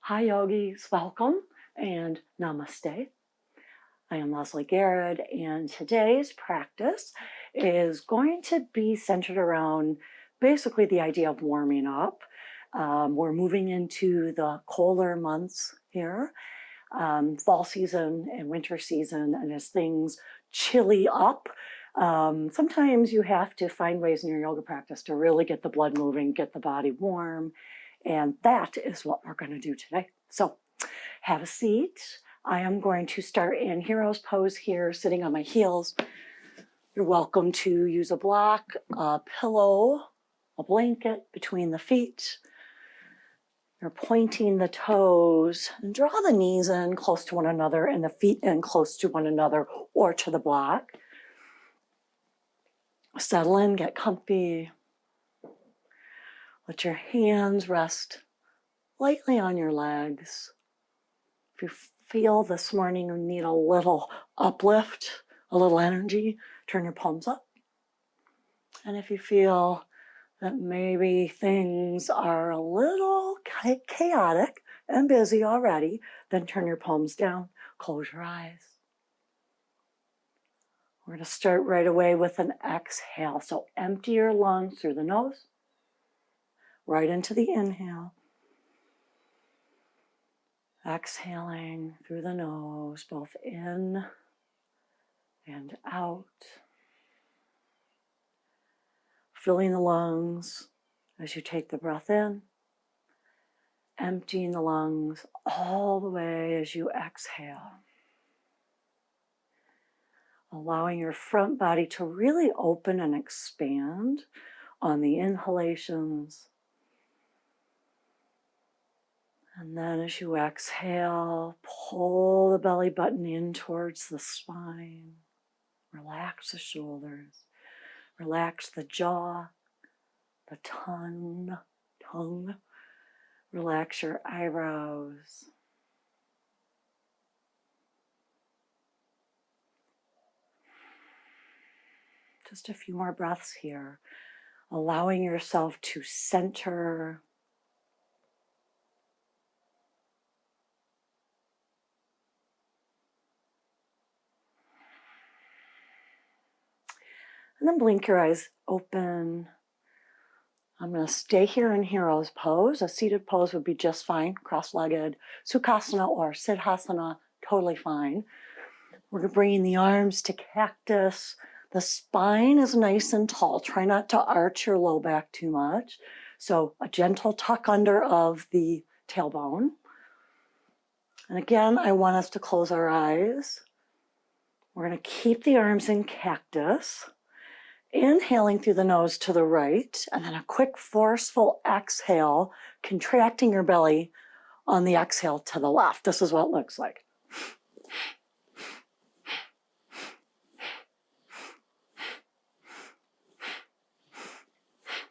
Hi yogis, welcome and namaste. I am Leslie Garrett, and today's practice is going to be centered around basically the idea of warming up. We're moving into the colder months here, fall season and winter season, and as things chilly up, sometimes you have to find ways in your yoga practice to really get the blood moving, get the body warm, and that is what we're going to do today. So have a seat. I am going to start in hero's pose here, sitting on my heels. You're welcome to use a block, a pillow, a blanket between the feet. You're pointing the toes and draw the knees in close to one another and the feet in close to one another or to the block. Settle in, get comfy. Let your hands rest lightly on your legs. If you feel this morning you need a little uplift, a little energy, turn your palms up. And if you feel that maybe things are a little chaotic and busy already, then turn your palms down, close your eyes. We're going to start right away with an exhale. So empty your lungs through the nose, right into the inhale. Exhaling through the nose, both in and out. Filling the lungs as you take the breath in. Emptying the lungs all the way as you exhale. Allowing your front body to really open and expand on the inhalations. And then as you exhale, pull the belly button in towards the spine. Relax the shoulders. Relax the jaw, the tongue. Relax your eyebrows. Just a few more breaths here, allowing yourself to center. And then blink your eyes open. I'm going to stay here in hero's pose. A seated pose would be just fine, cross-legged. Sukhasana or Siddhasana, totally fine. We're bringing the arms to cactus. The spine is nice and tall. Try not to arch your low back too much. So a gentle tuck under of the tailbone. And again, I want us to close our eyes. We're going to keep the arms in cactus. Inhaling through the nose to the right, and then a quick forceful exhale, contracting your belly on the exhale to the left. This is what it looks like.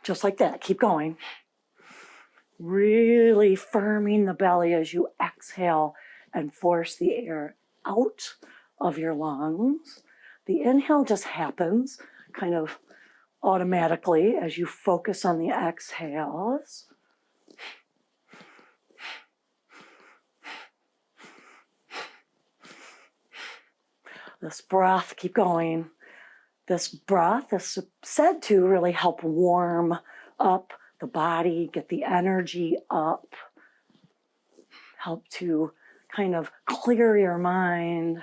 Just like that, keep going. Really firming the belly as you exhale and force the air out of your lungs. The inhale just happens kind of automatically as you focus on the exhales. This breath, keep going. This breath is said to really help warm up the body, get the energy up, help to kind of clear your mind.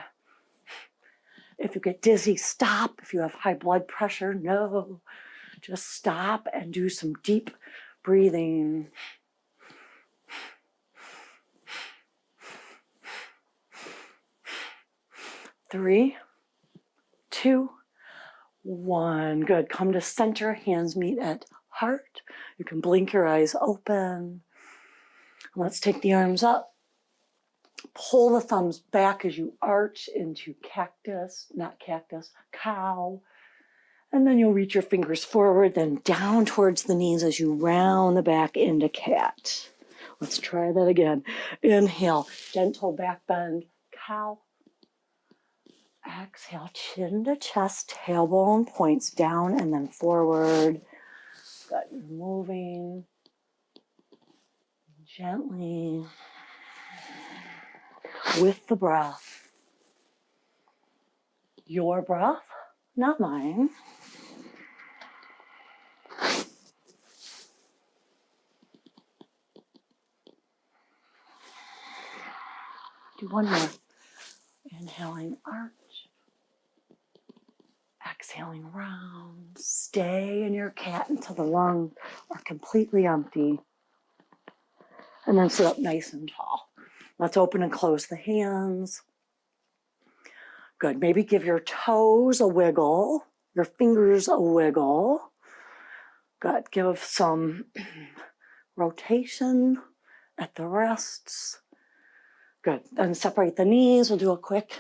If you get dizzy, stop. If you have high blood pressure, no. Just stop and do some deep breathing. Three, two, one. Good. Come to center. Hands meet at heart. You can blink your eyes open. Let's take the arms up. Pull the thumbs back as you arch into cactus, not cactus, cow. And then you'll reach your fingers forward, then down towards the knees as you round the back into cat. Let's try that again. Inhale, gentle back bend, cow. Exhale, chin to chest, tailbone points down and then forward. Got you moving gently. with the breath. Your breath, not mine. Do one more. Inhaling arch. Exhaling round. Stay in your cat until the lungs are completely empty. And then sit up nice and tall. Let's open and close the hands. Good. Maybe give your toes a wiggle, your fingers a wiggle. Good. Give some rotation at the wrists. Good. Then separate the knees. We'll do a quick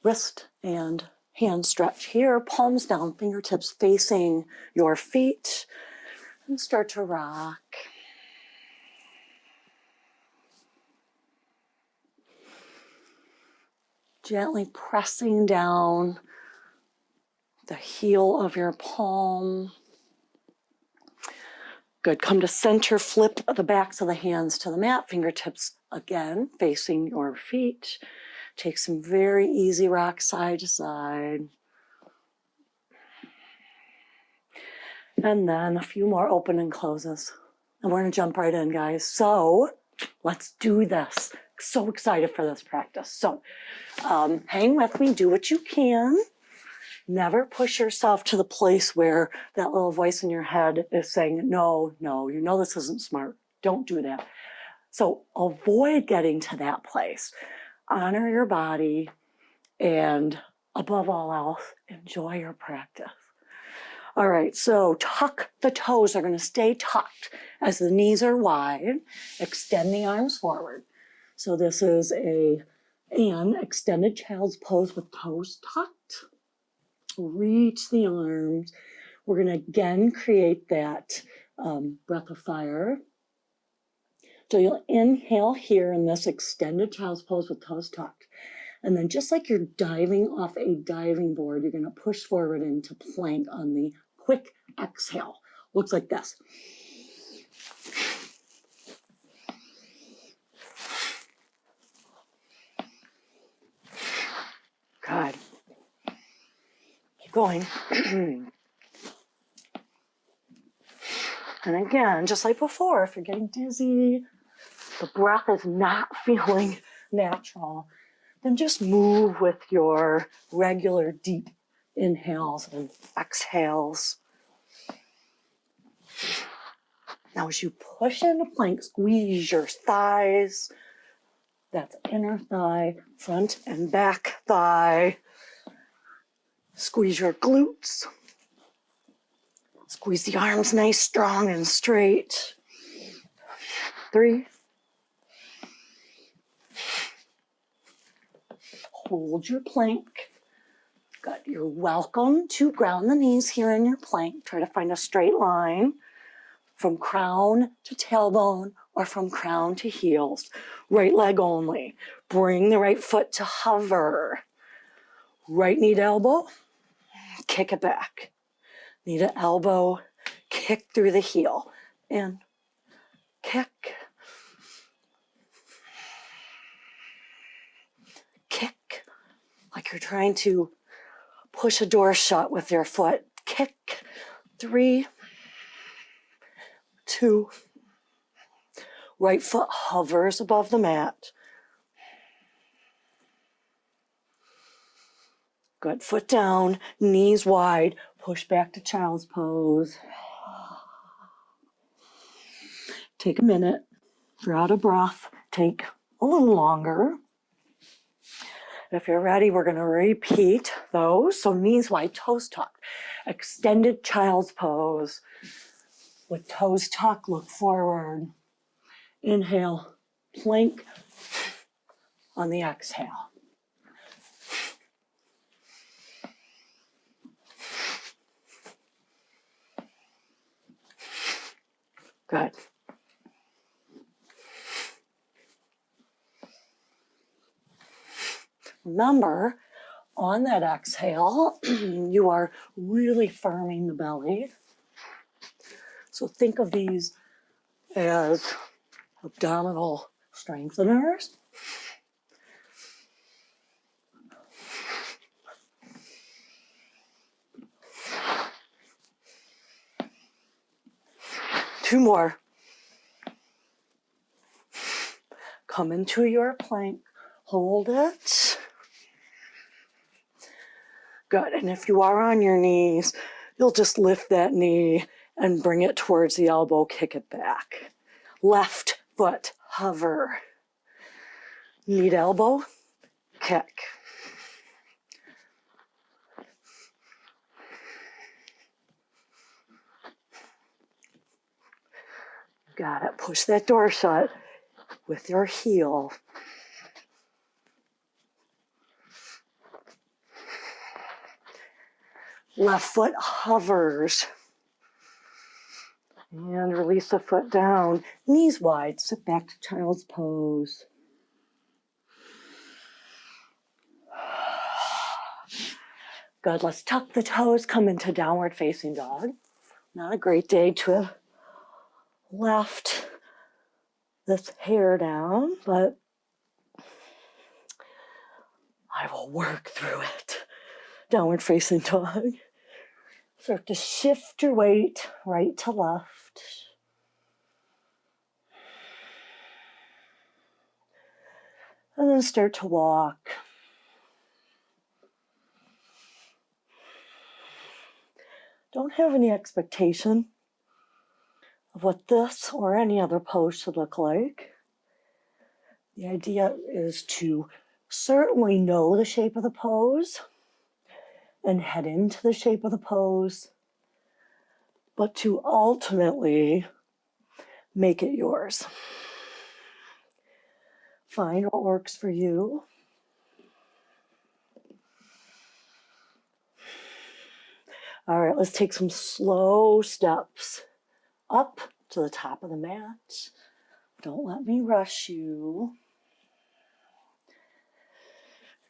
wrist and hand stretch here. Palms down, fingertips facing your feet. And start to rock. Gently pressing down the heel of your palm. Good. Come to center. Flip the backs of the hands to the mat. Fingertips again facing your feet. Take some very easy rock side to side. And then a few more open and closes. And we're going to jump right in, guys. So let's do this. So excited for this practice. So hang with me. Do what you can. Never push yourself to the place where that little voice in your head is saying, no, you know this isn't smart. Don't do that. So avoid getting to that place. Honor your body, and above all else, enjoy your practice. All right, so tuck the toes. Are going to stay tucked as the knees are wide. Extend the arms forward. So this is an extended child's pose with toes tucked. Reach the arms. We're going to again create that breath of fire. So you'll inhale here in this extended child's pose with toes tucked. And then just like you're diving off a diving board, you're going to push forward into plank on the quick exhale. Looks like this. Good. Keep going. And again, just like before, if you're getting dizzy, the breath is not feeling natural, then just move with your regular deep inhales and exhales. Now as you push into plank, squeeze your thighs. That's inner thigh, front and back thigh. Squeeze your glutes. Squeeze the arms nice, strong, and straight. 3. Hold your plank. Good. You're welcome to ground the knees here in your plank. Try to find a straight line from crown to tailbone or from crown to heels. Right leg only. Bring the right foot to hover. Right knee to elbow. Kick it back. Knee to elbow. Kick through the heel. And kick. Kick. Like you're trying to push a door shut with your foot. Kick. 3, 2. Right foot hovers above the mat. Good. Foot down, knees wide. Push back to child's pose. Take a minute. If you're out of breath, take a little longer. If you're ready, we're going to repeat those. So knees wide, toes tucked. Extended child's pose. With toes tucked, look forward. Inhale, plank on the exhale. Good. Remember, on that exhale, you are really firming the belly. So think of these as abdominal strengtheners. Two more. Come into your plank. Hold it. Good. And if you are on your knees, you'll just lift that knee and bring it towards the elbow, kick it back. Left foot, hover. Knee to elbow, kick. Got it. Push that door shut with your heel. Left foot hovers. And release the foot down. Knees wide. Sit back to child's pose. Good. Let's tuck the toes. Come into downward facing dog. Not a great day to have left this hair down, but I will work through it. Downward facing dog. Start to shift your weight right to left. And then start to walk. Don't have any expectation of what this or any other pose should look like. The idea is to certainly know the shape of the pose and head into the shape of the pose, but to ultimately make it yours. Find what works for you. All right, let's take some slow steps up to the top of the mat. Don't let me rush you.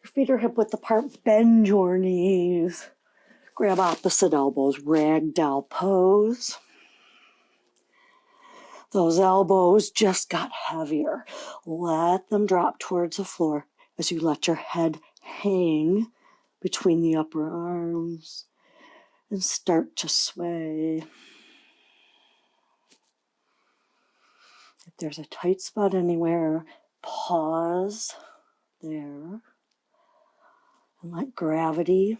Your feet are hip width apart. Bend your knees. Grab opposite elbows. Ragdoll pose. Those elbows just got heavier. Let them drop towards the floor as you let your head hang between the upper arms and start to sway. If there's a tight spot anywhere, pause there and let gravity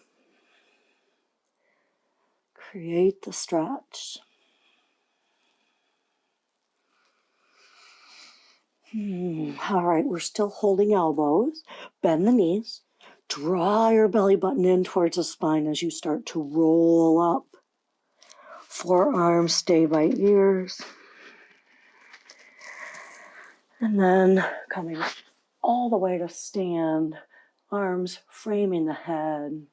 create the stretch. All right, we're still holding elbows. Bend the knees. Draw your belly button in towards the spine as you start to roll up. Forearms stay by ears. And then coming all the way to stand, arms framing the head.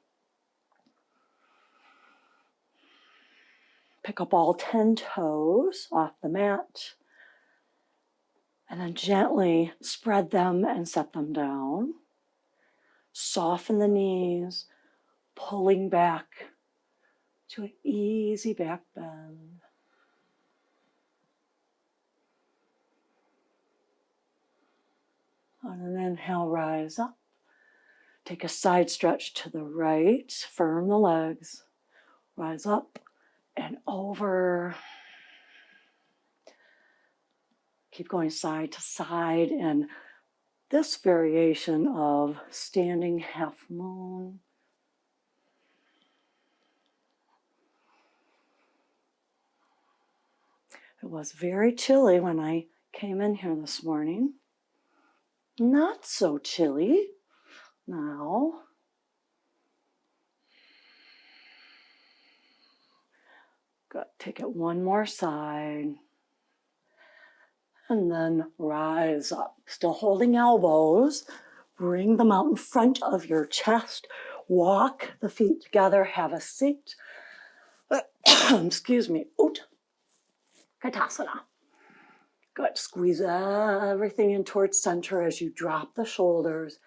Pick up all 10 toes off the mat. And then gently spread them and set them down. Soften the knees, pulling back to an easy back bend. On an inhale, rise up. Take a side stretch to the right. Firm the legs. Rise up and over. Keep going side to side. And this variation of standing half moon. It was very chilly when I came in here this morning. Not so chilly now. Good. Take it one more side. And then rise up. Still holding elbows. Bring them out in front of your chest. Walk the feet together. Have a seat. Excuse me. Utkatasana. Good. Squeeze everything in towards center as you drop the shoulders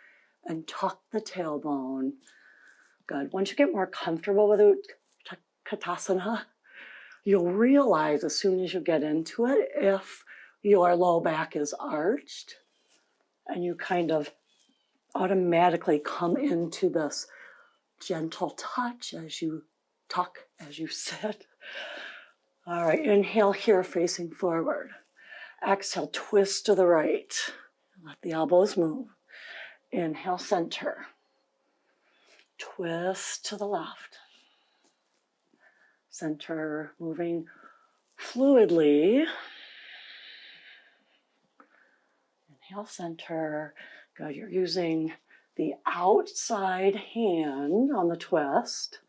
and tuck the tailbone. Good. Once you get more comfortable with Utkatasana, you'll realize as soon as you get into it if your low back is arched. and you kind of automatically come into this gentle touch as you tuck, as you sit. All right, inhale here, facing forward. Exhale, twist to the right. Let the elbows move. Inhale, center. Twist to the left. Center, moving fluidly. Inhale, center. Good, you're using the outside hand on the twist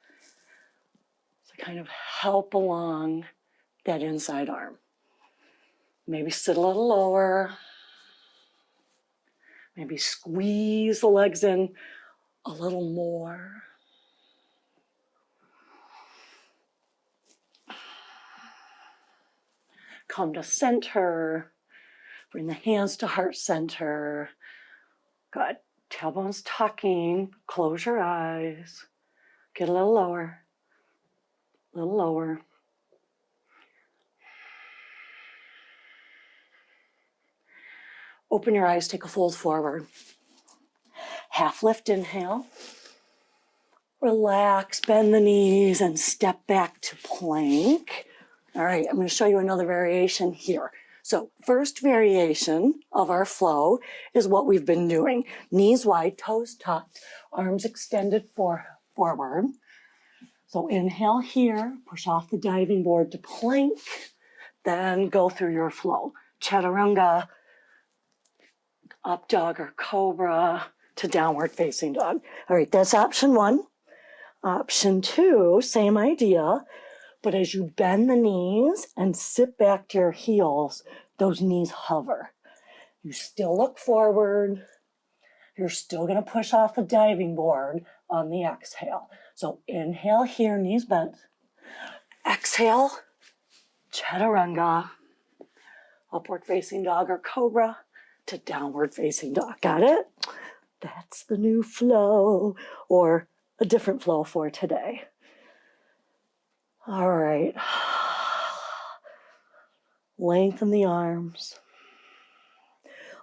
to kind of help along that inside arm. Maybe sit a little lower. Maybe squeeze the legs in a little more. Come to center. Bring the hands to heart center. Good. Tailbones tucking. Close your eyes. Get a little lower. A little lower. Open your eyes, take a fold forward. Half lift, inhale. Relax, bend the knees and step back to plank. All right, I'm going to show you another variation here. So first variation of our flow is what we've been doing. Knees wide, toes tucked, arms extended forward. So inhale here, push off the diving board to plank, then go through your flow. Chaturanga, up dog or cobra to downward facing dog. All right, that's option one. Option two, same idea, but as you bend the knees and sit back to your heels, those knees hover. You still look forward. You're still going to push off the diving board on the exhale. So inhale here, knees bent. Exhale, chaturanga, upward facing dog or cobra to downward facing dog. Got it? That's the new flow, or a different flow for today. All right. Lengthen the arms.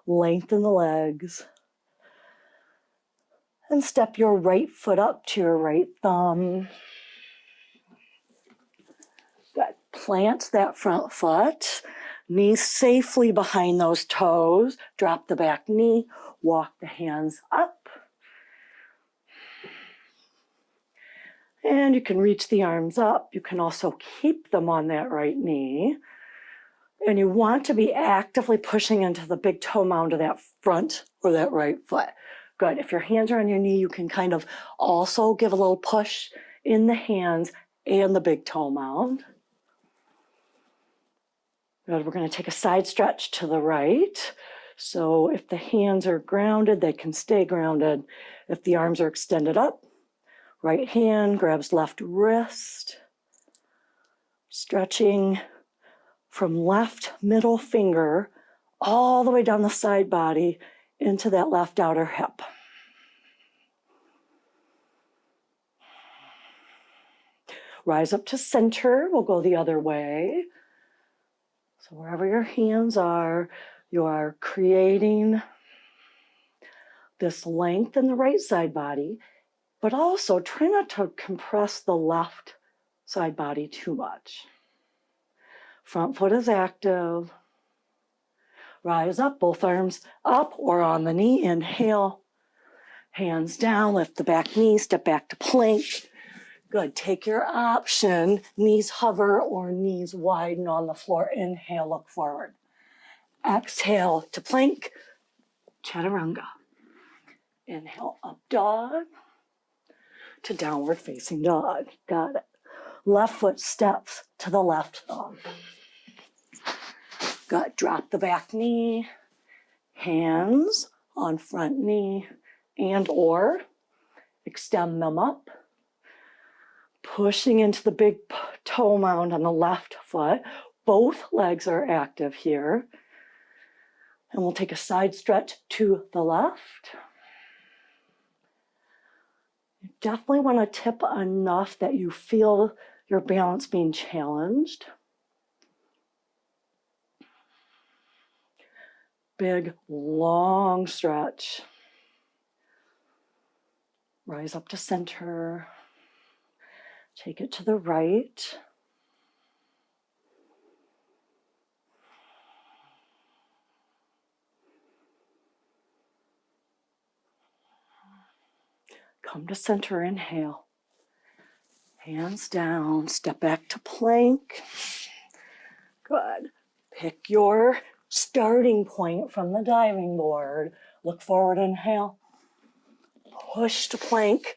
Lengthen the legs. And step your right foot up to your right thumb. Good. Plant that front foot. Knees safely behind those toes. Drop the back knee. Walk the hands up. And you can reach the arms up. You can also keep them on that right knee. And you want to be actively pushing into the big toe mound of that front or that right foot. Good. If your hands are on your knee, you can kind of also give a little push in the hands and the big toe mound. Good. We're going to take a side stretch to the right. So if the hands are grounded, they can stay grounded. If the arms are extended up, right hand grabs left wrist, stretching from left middle finger all the way down the side body into that left outer hip. Rise up to center. We'll go the other way. So wherever your hands are, you are creating this length in the right side body, but also try not to compress the left side body too much. Front foot is active. Rise up, both arms up or on the knee. Inhale, hands down, lift the back knee, step back to plank. Good, take your option, knees hover or knees widen on the floor. Inhale, look forward. Exhale to plank, chaturanga. Inhale, up dog to downward facing dog. Got it. Left foot steps to the left thumb. Good, drop the back knee, hands on front knee and or extend them up. Pushing into the big toe mound on the left foot. Both legs are active here. And we'll take a side stretch to the left. You definitely want to tip enough that you feel your balance being challenged. Big, long stretch. Rise up to center. Take it to the right. Come to center, inhale. Hands down, step back to plank. Good. Pick your starting point from the diving board. Look forward, inhale. Push to plank,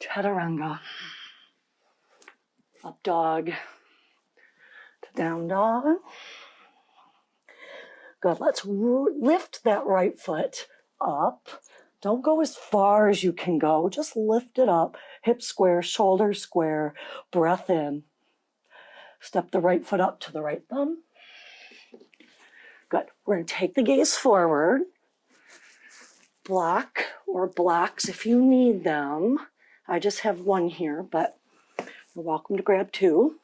chaturanga. Up dog to down dog. Good, let's lift that right foot up. Don't go as far as you can go, just lift it up. Hips square, shoulders square, breath in. Step the right foot up to the right thumb. Good, we're gonna take the gaze forward. Block or blocks if you need them. I just have one here, but you're welcome to grab two.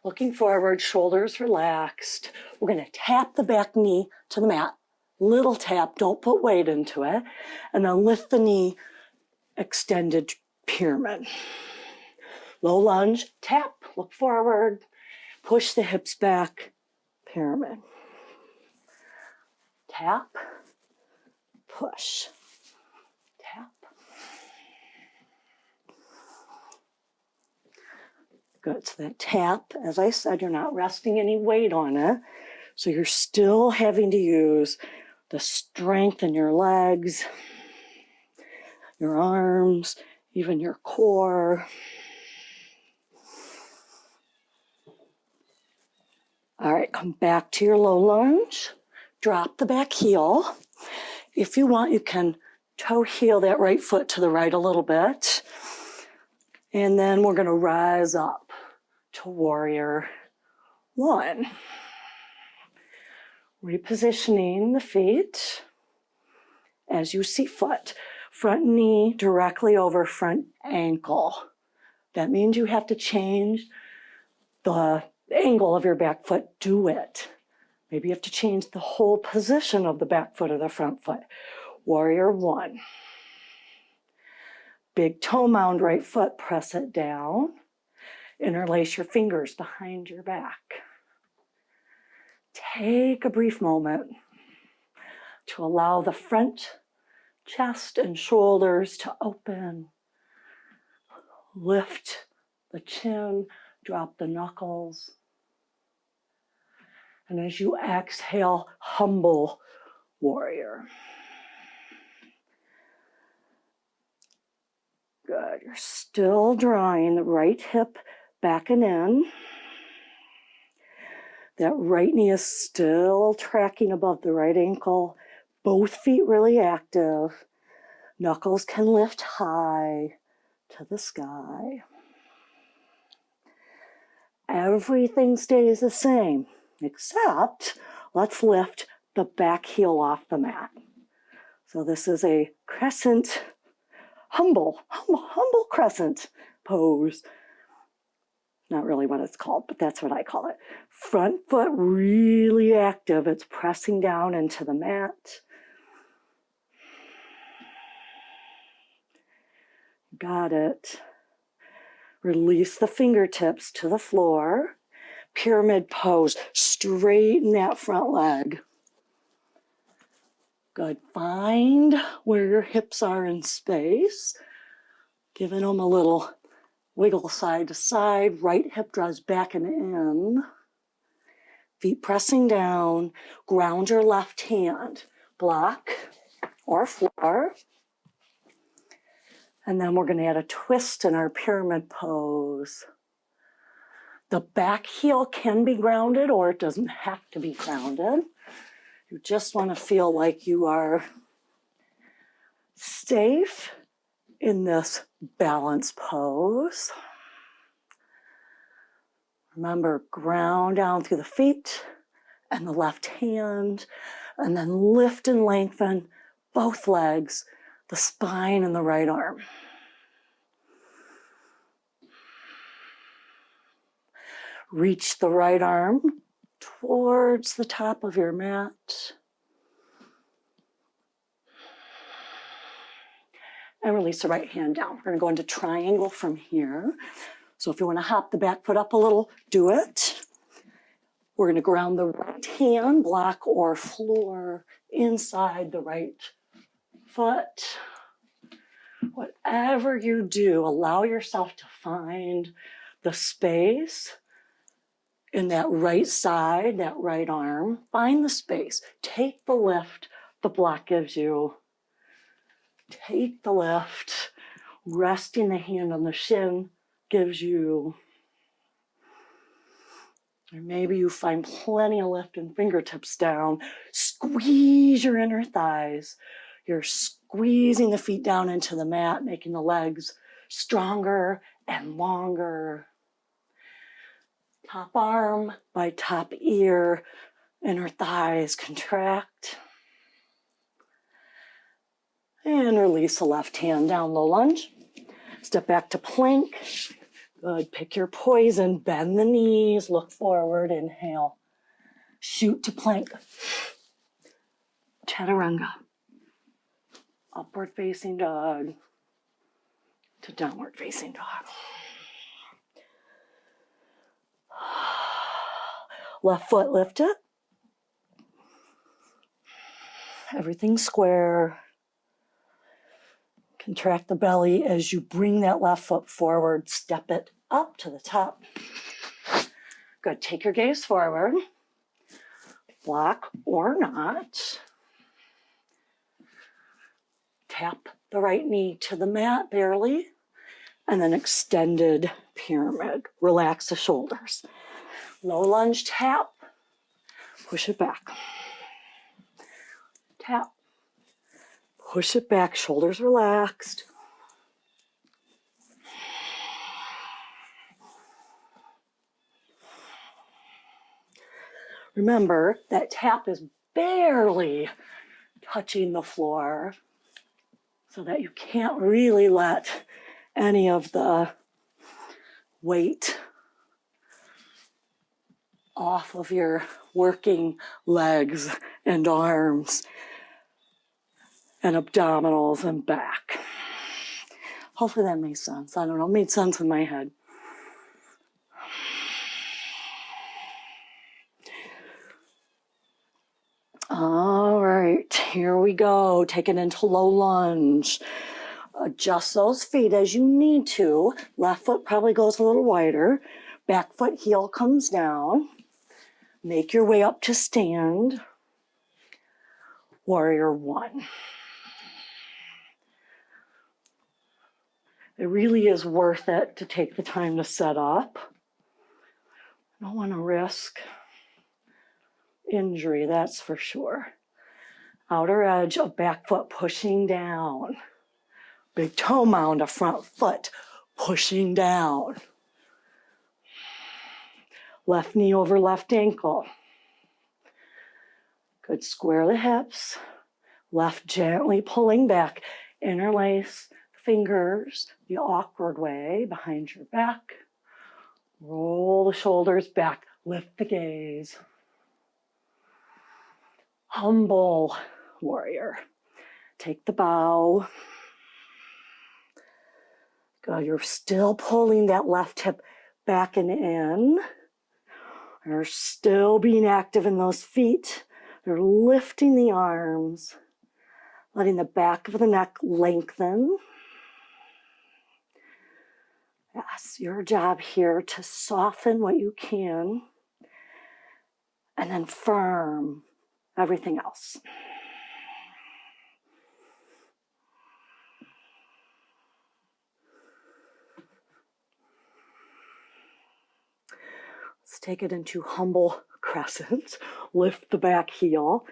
Looking forward, shoulders relaxed. We're gonna tap the back knee to the mat. Little tap, don't put weight into it. And then lift the knee, extended pyramid. Low lunge, tap, look forward, push the hips back, pyramid. Tap, push, tap. Good, so that tap, as I said, you're not resting any weight on it. So you're still having to use the strength in your legs, your arms, even your core. All right, come back to your low lunge. Drop the back heel. If you want, you can toe heel that right foot to the right a little bit. And then we're gonna rise up to warrior one. Repositioning the feet as you see foot. Front knee directly over front ankle. That means you have to change the angle of your back foot. Do it. Maybe you have to change the whole position of the back foot or the front foot. Warrior one. Big toe mound right foot, press it down. Interlace your fingers behind your back. Take a brief moment to allow the front chest and shoulders to open. Lift the chin, drop the knuckles. And as you exhale, humble warrior. Good, you're still drawing the right hip back and in. That right knee is still tracking above the right ankle. Both feet really active. Knuckles can lift high to the sky. Everything stays the same, except let's lift the back heel off the mat. So this is a crescent, humble crescent pose. Not really what it's called, but that's what I call it. Front foot really active. It's pressing down into the mat. Got it. Release the fingertips to the floor. Pyramid pose. Straighten that front leg. Good. Find where your hips are in space. Giving them a little wiggle side to side. Right hip draws back and in. Feet pressing down. Ground your left hand. Block or floor. And then we're going to add a twist in our pyramid pose. The back heel can be grounded or it doesn't have to be grounded. You just want to feel like you are safe in this balance pose. Remember, ground down through the feet and the left hand, and then lift and lengthen both legs, the spine and the right arm. Reach the right arm towards the top of your mat. and release the right hand down. We're gonna go into triangle from here. So if you wanna hop the back foot up a little, do it. We're gonna ground the right hand, block or floor, inside the right foot. Whatever you do, allow yourself to find the space in that right side, that right arm. Find the space. Take the lift the block gives you. Take the lift. Resting the hand on the shin gives you. Or maybe you find plenty of lift and fingertips down. Squeeze your inner thighs. You're squeezing the feet down into the mat, making the legs stronger and longer. Top arm by top ear, inner thighs contract. And release the left hand down, low lunge. Step back to plank. Good, pick your poison, bend the knees, look forward, inhale. Shoot to plank. Chaturanga. Upward facing dog to downward facing dog. Left foot lifted. Everything square. Contract the belly as you bring that left foot forward. Step it up to the top. Good. Take your gaze forward. Block or not. Tap the right knee to the mat barely. And then extended pyramid. Relax the shoulders. Low lunge tap. Push it back. Tap. Push it back, shoulders relaxed. Remember, that tap is barely touching the floor so that you can't really let any of the weight off of your working legs and arms and abdominals and back. Hopefully that made sense. I don't know, it made sense in my head. All right, here we go. Take it into low lunge. Adjust those feet as you need to. Left foot probably goes a little wider. Back foot heel comes down. Make your way up to stand. Warrior one. It really is worth it to take the time to set up. I don't want to risk injury, that's for sure. Outer edge of back foot pushing down. Big toe mound of front foot pushing down. Left knee over left ankle. Good, square the hips. Left gently pulling back. Interlace fingers the awkward way behind your back. Roll the shoulders back. Lift the gaze. Humble warrior. Take the bow. Good, you're still pulling that left hip back and in. You're still being active in those feet. You're lifting the arms, letting the back of the neck lengthen. Yes, your job here to soften what you can and then firm everything else. Let's take it into humble crescent. Lift the back heel.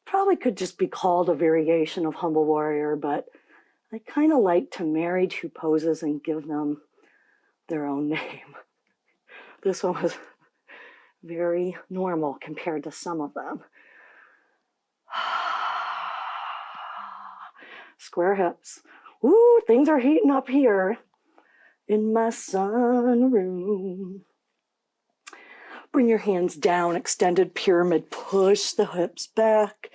Probably could just be called a variation of humble warrior, but I kind of like to marry two poses and give them their own name. This one was very normal compared to some of them. Square hips. Ooh, things are heating up here in my sunroom. Bring your hands down, extended pyramid, push the hips back,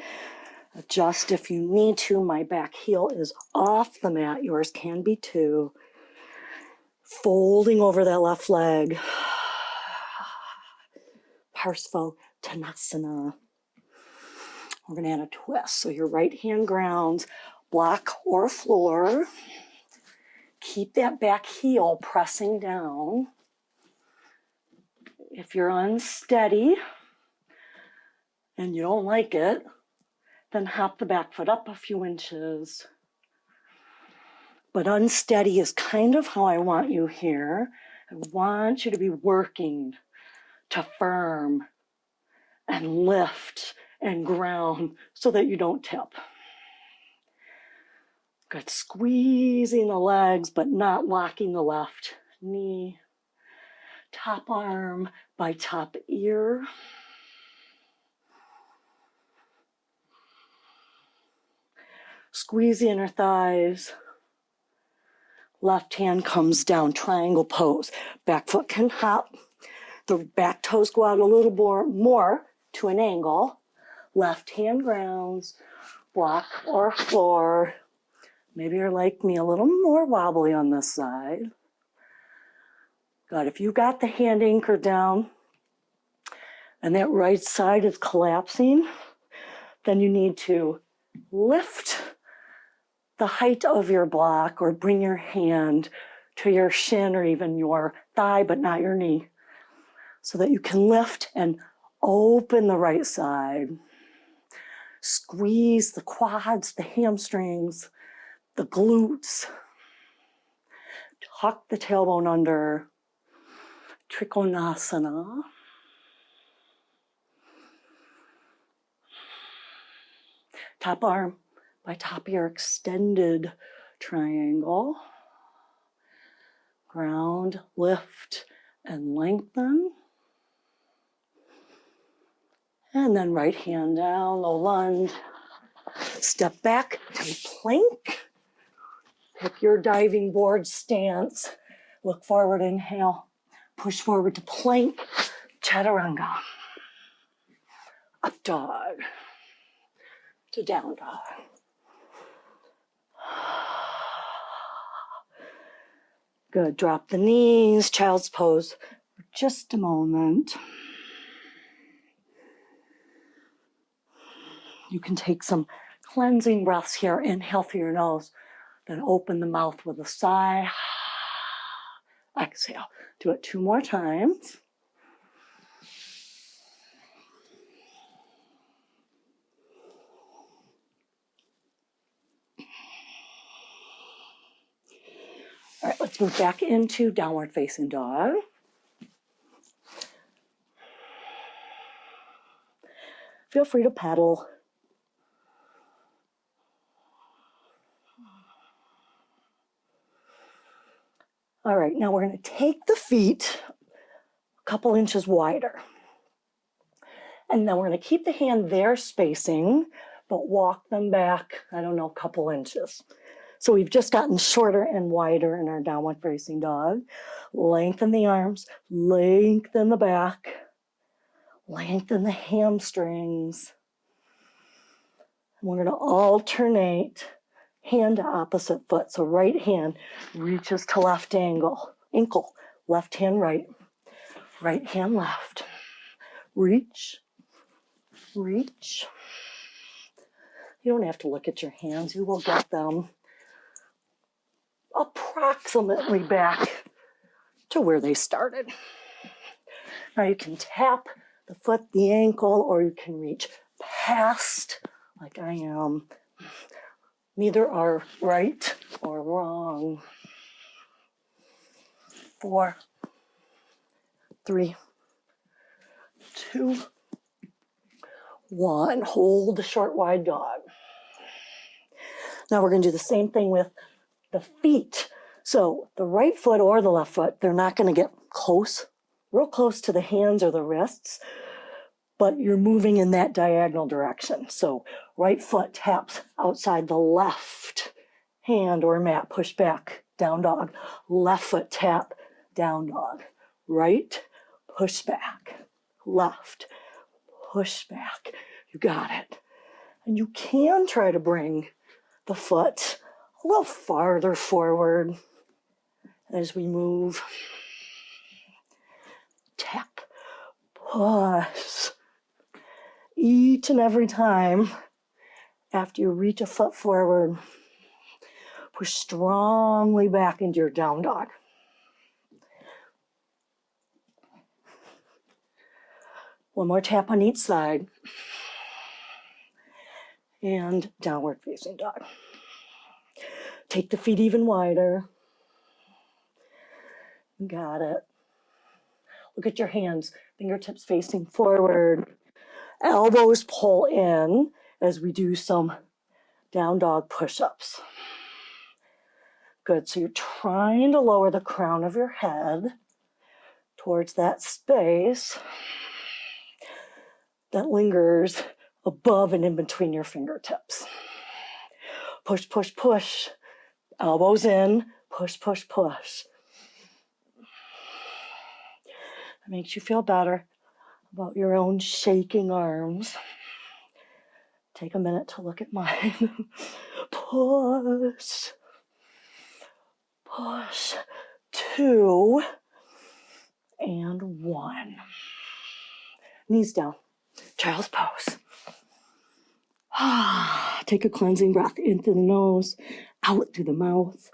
Adjust if you need to. My back heel is off the mat. Yours can be too. Folding over that left leg. Parsvottanasana. We're going to add a twist. So your right hand grounds block or floor. Keep that back heel pressing down. If you're unsteady and you don't like it, then hop the back foot up a few inches. But unsteady is kind of how I want you here. I want you to be working to firm and lift and ground so that you don't tip. Good, squeezing the legs, but not locking the left knee. Top arm by top ear. Squeeze the inner thighs. Left hand comes down, triangle pose. Back foot can hop. The back toes go out a little more to an angle. Left hand grounds, block or floor. Maybe you're like me, a little more wobbly on this side. Good, if you got the hand anchored down and that right side is collapsing, then you need to lift the height of your block or bring your hand to your shin or even your thigh, but not your knee, so that you can lift and open the right side. Squeeze the quads, the hamstrings, the glutes. Tuck the tailbone under. Trikonasana. Top arm by top ear, extended triangle. Ground, lift, and lengthen. And then right hand down, low lunge. Step back to plank. Pick your diving board stance. Look forward, inhale. Push forward to plank, chaturanga. Up dog to down dog. Good, drop the knees, child's pose for just a moment. You can take some cleansing breaths here. Inhale through your nose, then open the mouth with a sigh. Exhale. Do it 2 more times. All right, let's move back into downward facing dog. Feel free to paddle. All right, now we're going to take the feet a couple inches wider. And then we're going to keep the hand there spacing, but walk them back, I don't know, a couple inches. So we've just gotten shorter and wider in our downward facing dog. Lengthen the arms, lengthen the back, lengthen the hamstrings. And we're going to alternate hand to opposite foot. So right hand reaches to left ankle, left hand right hand left. Reach, reach. You don't have to look at your hands. You will get them approximately back to where they started. Now you can tap the foot, the ankle, or you can reach past, like I am. Neither are right or wrong. 4, 3, 2, 1. Hold the short, wide dog. Now we're going to do the same thing with the feet. So the right foot or the left foot, they're not going to get close, real close to the hands or the wrists, but you're moving in that diagonal direction. So right foot taps outside the left hand or mat, push back, down dog. Left foot tap, down dog. Right, push back. Left, push back. You got it. And you can try to bring the foot a little farther forward as we move. Tap, push. Each and every time after you reach a foot forward, push strongly back into your down dog. One more tap on each side. And downward facing dog. Take the feet even wider. Got it. Look at your hands, fingertips facing forward. Elbows pull in as we do some down dog push-ups. Good, so you're trying to lower the crown of your head towards that space that lingers above and in between your fingertips. Push, push, push. Elbows in, push, push, push. It makes you feel better about your own shaking arms. Take a minute to look at mine. Push. Push. 2 and 1. Knees down. Child's pose. Take a cleansing breath into the nose, out through the mouth.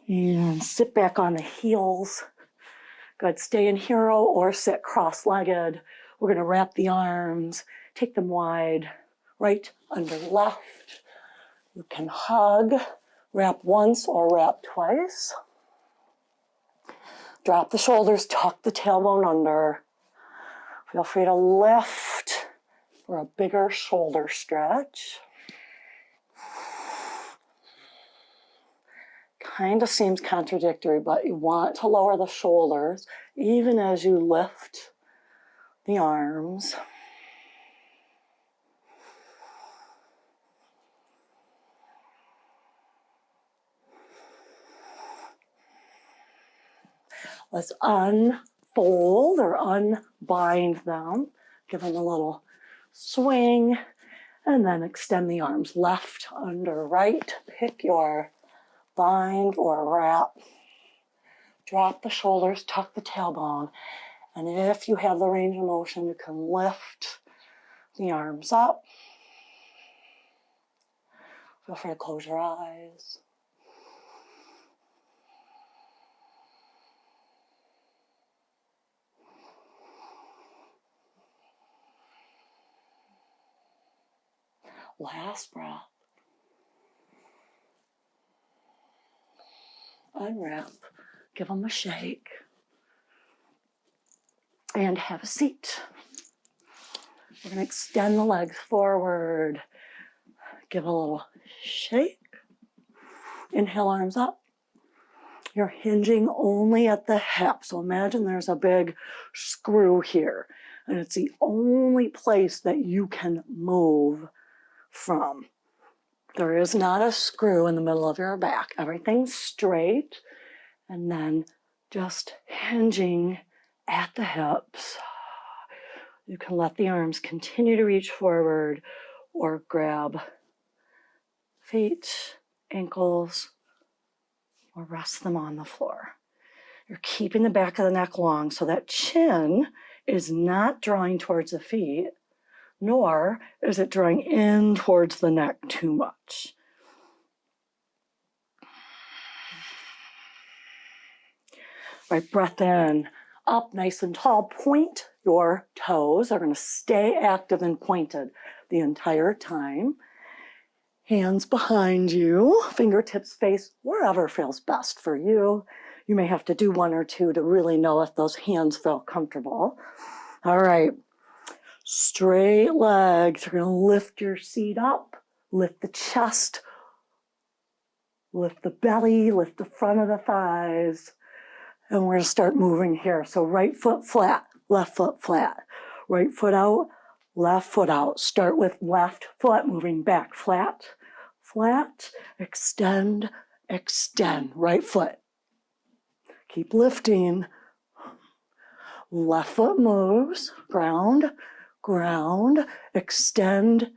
And sit back on the heels. Good. Stay in hero or sit cross-legged. We're going to wrap the arms, take them wide, right under left. You can hug, wrap once or wrap twice. Drop the shoulders, tuck the tailbone under. Feel free to lift for a bigger shoulder stretch. Kind of seems contradictory, but you want to lower the shoulders even as you lift the arms. Let's unfold or unbind them. Give them a little swing and then extend the arms left under right. Pick your bind or wrap. Drop the shoulders, tuck the tailbone. And if you have the range of motion, you can lift the arms up. Feel free to close your eyes. Last breath. Unwrap. Give them a shake. And have a seat. We're going to extend the legs forward. Give a little shake. Inhale, arms up. You're hinging only at the hip. So imagine there's a big screw here. And it's the only place that you can move from. There is not a screw in the middle of your back. Everything's straight. And then just hinging at the hips. You can let the arms continue to reach forward or grab feet, ankles, or rest them on the floor. You're keeping the back of the neck long so that chin is not drawing towards the feet, nor is it drawing in towards the neck too much. Right, breath in, up nice and tall. Point your toes. They're going to stay active and pointed the entire time. Hands behind you, fingertips face wherever feels best for you. You may have to do 1 or 2 to really know if those hands feel comfortable. All right, straight legs. You're going to lift your seat up, lift the chest, lift the belly, lift the front of the thighs. And we're going to start moving here. So right foot flat, left foot flat. Right foot out, left foot out. Start with left foot moving back, flat, flat, extend, extend. Right foot. Keep lifting. Left foot moves, ground, ground, extend,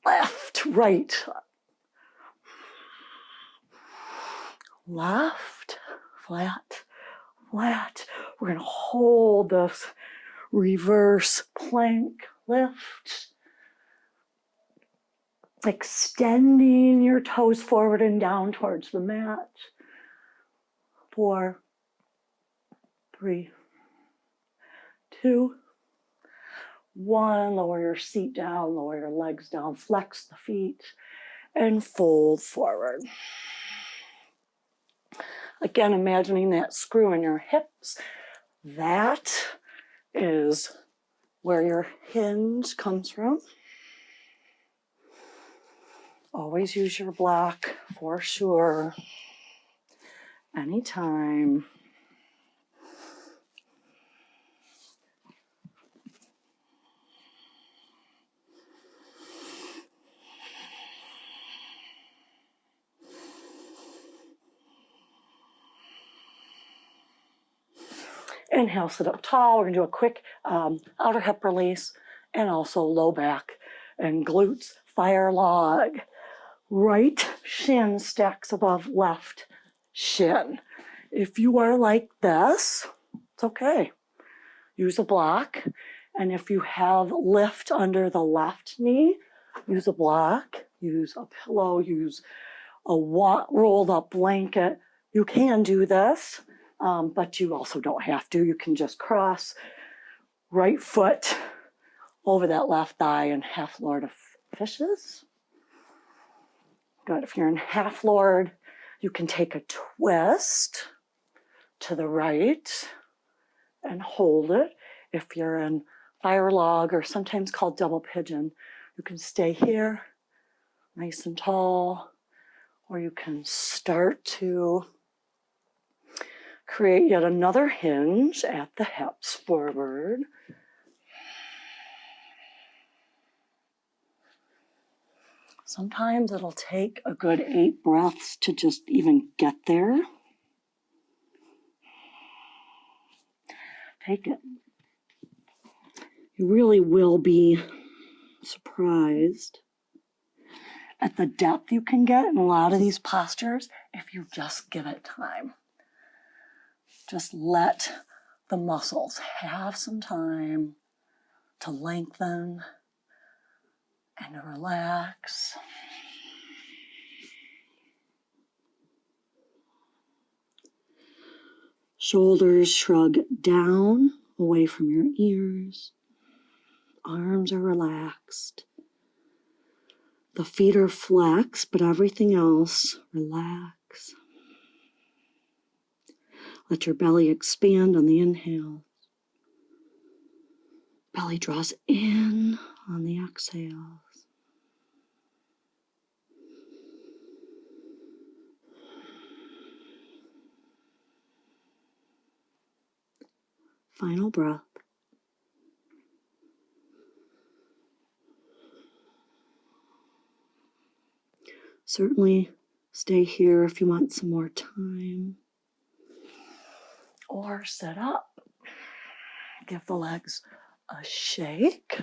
left, right. Left, flat, flat. We're going to hold this reverse plank lift. Extending your toes forward and down towards the mat. 4, 3, 2, 1. Lower your seat down, lower your legs down, flex the feet, and fold forward. Again, imagining that screw in your hips. That is where your hinge comes from. Always use your block for sure. Anytime. Inhale, sit up tall. We're going to do a quick outer hip release and also low back and glutes. Fire log. Right shin stacks above left shin. If you are like this, it's okay. Use a block. And if you have lift under the left knee, use a block, use a pillow, use a rolled up blanket. You can do this, but you also don't have to. You can just cross right foot over that left thigh and half lord of fishes. Good. If you're in half lord, you can take a twist to the right and hold it. If you're in fire log, or sometimes called double pigeon, you can stay here nice and tall, or you can start to create yet another hinge at the hips forward. Sometimes it'll take a good 8 breaths to just even get there. Take it. You really will be surprised at the depth you can get in a lot of these postures if you just give it time. Just let the muscles have some time to lengthen and to relax. Shoulders shrug down away from your ears. Arms are relaxed. The feet are flexed, but everything else relax. Let your belly expand on the inhale. Belly draws in on the exhale. Final breath. Certainly stay here if you want some more time. Or sit up. Give the legs a shake.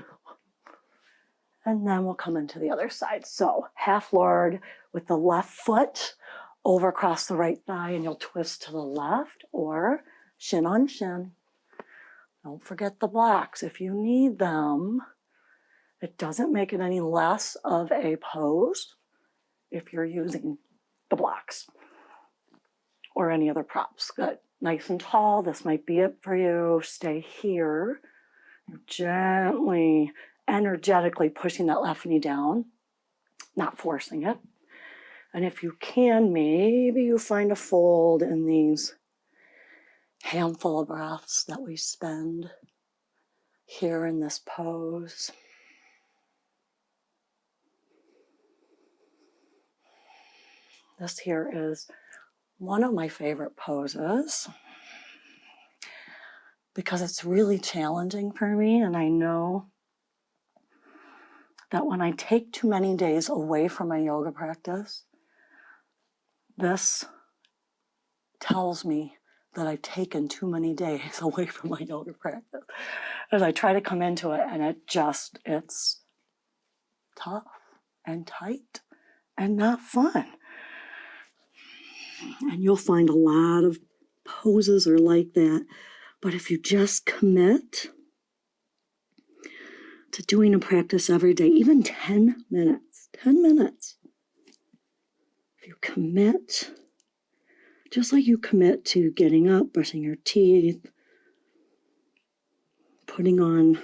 And then we'll come into the other side. So half lord with the left foot over across the right thigh, and you'll twist to the left, or shin on shin. Don't forget the blocks if you need them. It doesn't make it any less of a pose if you're using the blocks or any other props. Good. Nice and tall. This might be it for you. Stay here. Gently, energetically pushing that left knee down, not forcing it. And if you can, maybe you find a fold in these handful of breaths that we spend here in this pose. This here is one of my favorite poses because it's really challenging for me, and I know that when I take too many days away from my yoga practice, this tells me that I've taken too many days away from my yoga practice. As I try to come into it, and it's tough and tight and not fun. And you'll find a lot of poses are like that. But if you just commit to doing a practice every day, even 10 minutes, if you commit, just like you commit to getting up, brushing your teeth, putting on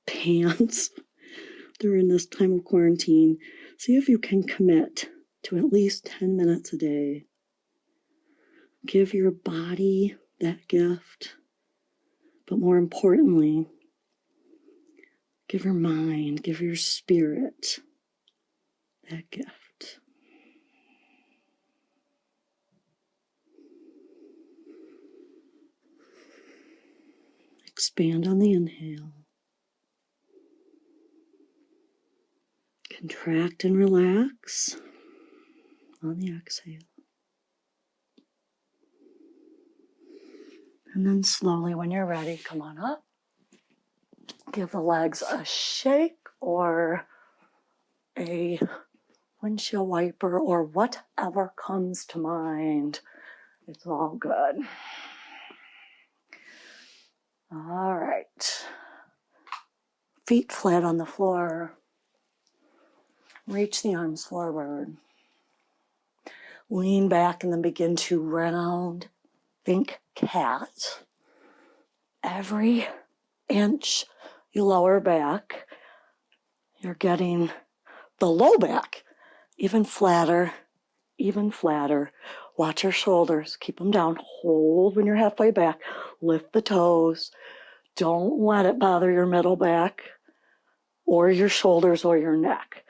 pants during this time of quarantine, see if you can commit to at least 10 minutes a day. Give your body that gift, but more importantly, give your mind, give your spirit that gift. Expand on the inhale. Contract and relax on the exhale. And then slowly, when you're ready, come on up. Give the legs a shake or a windshield wiper or whatever comes to mind. It's all good. All right. Feet flat on the floor. Reach the arms forward. Lean back and then begin to round. Think cat. Every inch you lower back, you're getting the low back even flatter, even flatter. Watch your shoulders. Keep them down. Hold when you're halfway back. Lift the toes. Don't let it bother your middle back or your shoulders or your neck.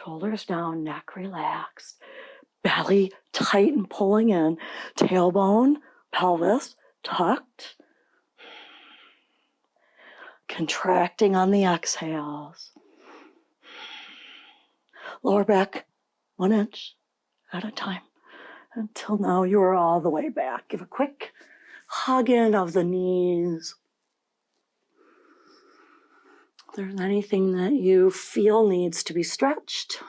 Shoulders down, neck relaxed. Belly tight and pulling in. Tailbone, pelvis tucked. Contracting on the exhales. Lower back 1 inch at a time. Until now you are all the way back. Give a quick hug in of the knees. If there's anything that you feel needs to be stretched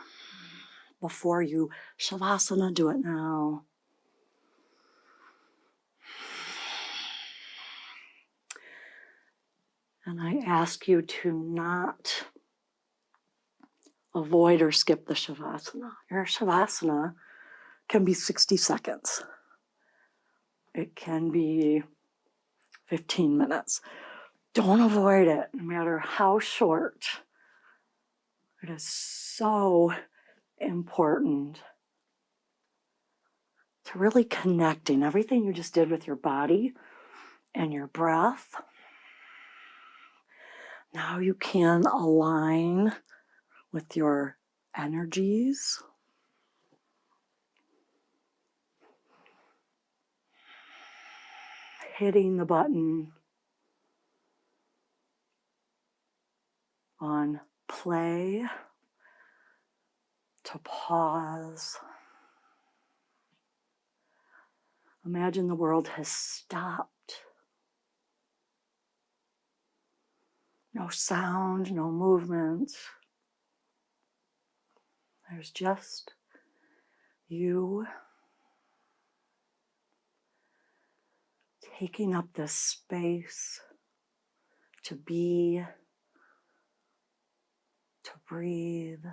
before you Shavasana, do it now. And I ask you to not avoid or skip the Shavasana. Your Shavasana can be 60 seconds. It can be 15 minutes. Don't avoid it, no matter how short. It is so important to really connecting everything you just did with your body and your breath. Now you can align with your energies. Hitting the button on play to pause. Imagine the world has stopped. No sound, no movement. There's just you taking up this space to be, to breathe.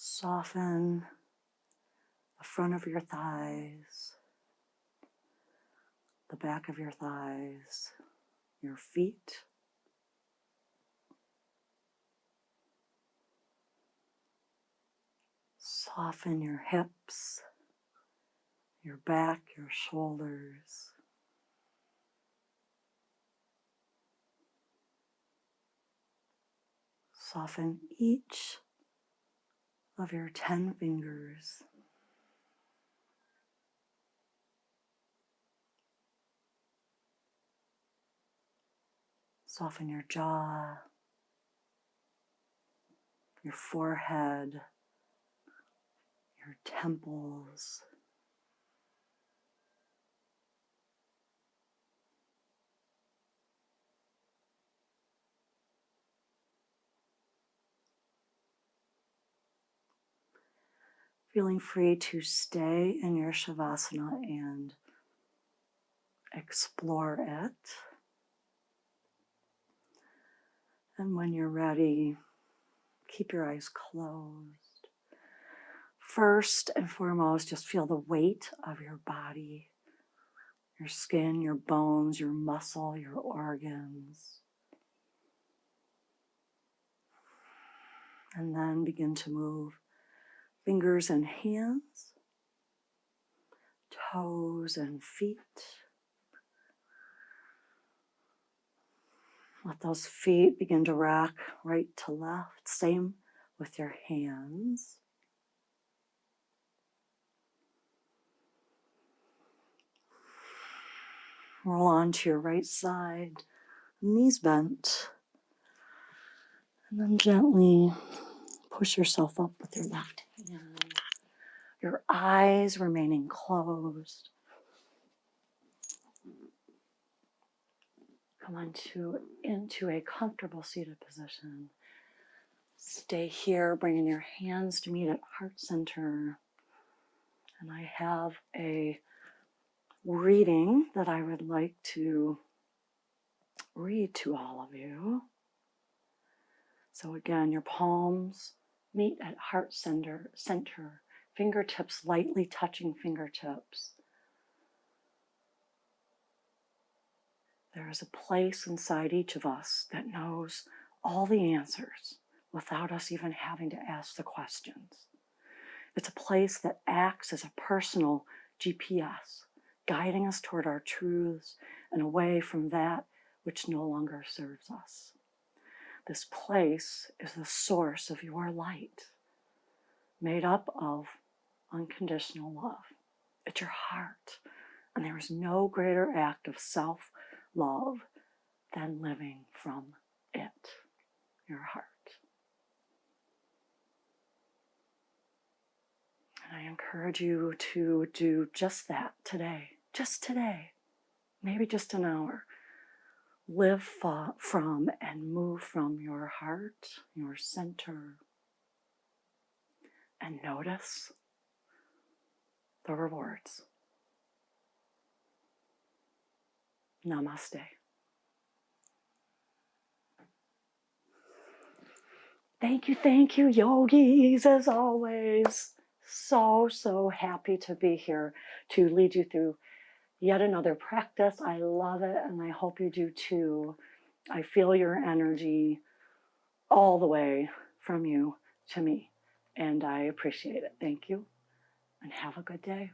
Soften the front of your thighs, the back of your thighs, your feet. Soften your hips, your back, your shoulders. Soften each of your 10 fingers. Soften your jaw, your forehead, your temples. Feeling free to stay in your Shavasana and explore it. And when you're ready, keep your eyes closed. First and foremost, just feel the weight of your body, your skin, your bones, your muscle, your organs. And then begin to move fingers and hands, toes and feet. Let those feet begin to rock right to left. Same with your hands. Roll onto your right side, knees bent. And then gently push yourself up with your left hand. Your eyes remaining closed. Come into a comfortable seated position. Stay here, bringing your hands to meet at heart center. And I have a reading that I would like to read to all of you. So again, your palms meet at heart center, fingertips lightly touching fingertips. There is a place inside each of us that knows all the answers without us even having to ask the questions. It's a place that acts as a personal GPS, guiding us toward our truths and away from that which no longer serves us. This place is the source of your light, made up of unconditional love. It's your heart, and there is no greater act of self-love than living from it, your heart. And I encourage you to do just that today, maybe just an hour. Live from and move from your heart, your center, and notice the rewards. Namaste. Thank you, yogis, as always. So happy to be here to lead you through yet another practice. I love it, and I hope you do too. I feel your energy all the way from you to me, and I appreciate it. Thank you, and have a good day.